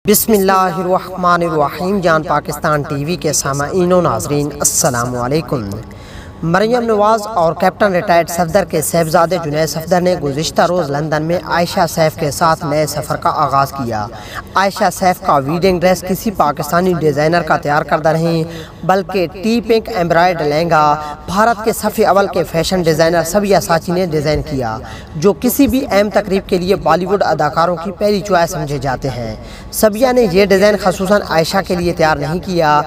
بسم اللہ الرحمن الرحیم۔ جان پاکستان ٹی وی کے سامعین و ناظرین السلام علیکم۔ مریم نواز اور کیپٹن ریٹائرڈ صفدر کے صاحبزادے جنید صفدر نے گزشتہ روز لندن میں عائشہ سیف کے ساتھ نئے سفر کا آغاز کیا۔ عائشہ سیف کا ویڈنگ ڈریس کسی پاکستانی ڈیزائنر کا تیار کردہ نہیں بلکہ ٹی پنک ایمبرائڈ لہنگا بھارت کے صف اول کے فیشن ڈیزائنر سبیہ ساچی نے ڈیزائن کیا، جو کسی بھی اہم تقریب کے لیے بالی ووڈ اداکاروں کی پہلی چوائس سمجھے جاتے ہیں۔ سبیہ نے یہ ڈیزائن خصوصاً عائشہ کے لیے تیار نہیں کیا۔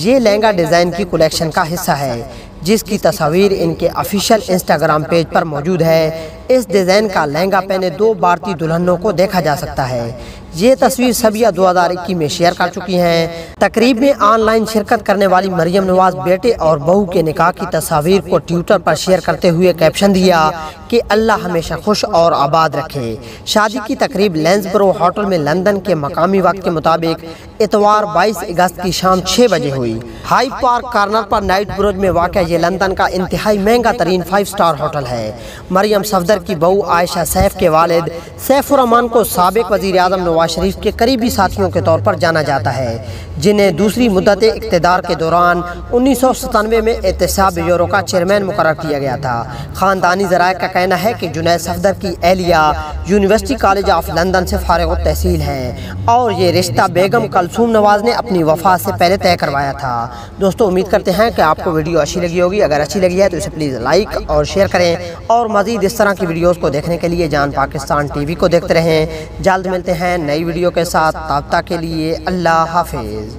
یہ لہنگا ڈیزائن کی کلیکشن کا حصہ ہے جس کی تصاویر ان کے آفیشیل انسٹاگرام پیج پر موجود ہے۔ اس ڈیزائن کا لہنگا پہنے 2 بھارتی دلہنوں کو دیکھا جا سکتا ہے۔ یہ تصویر سبیہ 2021 میں شیئر کر چکی ہیں۔ تقریب میں آن لائن شرکت کرنے والی مریم نواز بیٹے اور بہو کے نکاح کی تصاویر کو ٹویٹر پر شیئر کرتے ہوئے کیپشن دیا کہ اللہ ہمیشہ خوش اور آباد رکھے۔ شادی کی تقریب لینسبرو ہوٹل میں لندن کے مقامی وقت کے مطابق اتوار 22 اگست کی شام 6 بجے ہوئی۔ ہائی پارک کارنر پر نائٹ برج میں واقع یہ لندن کا انتہائی مہنگا ترین 5 سٹار ہوٹل ہے۔ مریم صفدر کی بہو عائشہ سیف کے والد سیف الرحمان کو سابق وزیر اعظم نواز شریف کے قریبی ساتھیوں کے طور پر جانا جاتا ہے، جنہیں دوسری مدت اقتدار کے دوران 1997 میں احتساب بیورو کا چیئرمین مقرر کیا گیا تھا۔ خاندانی ذرائع کا کہنا ہے کہ جنید صفدر کی اہلیہ یونیورسٹی کالج آف لندن سے فارغ التحصیل ہیں اور یہ رشتہ بیگم کلثوم نواز نے اپنی وفات سے پہلے طے کروایا تھا۔ دوستو، امید کرتے ہیں کہ آپ کو ویڈیو اچھی لگی ہوگی۔ اگر اچھی لگی ہے تو اسے پلیز لائک اور شیئر کریں اور مزید اس طرح کی ویڈیوز کو دیکھنے کے لیے جان پاکستان ٹی وی کو دیکھتے رہیں۔ جلد ملتے ہیں نئی ویڈیو کے ساتھ، تب تک کے لیے اللہ حافظ۔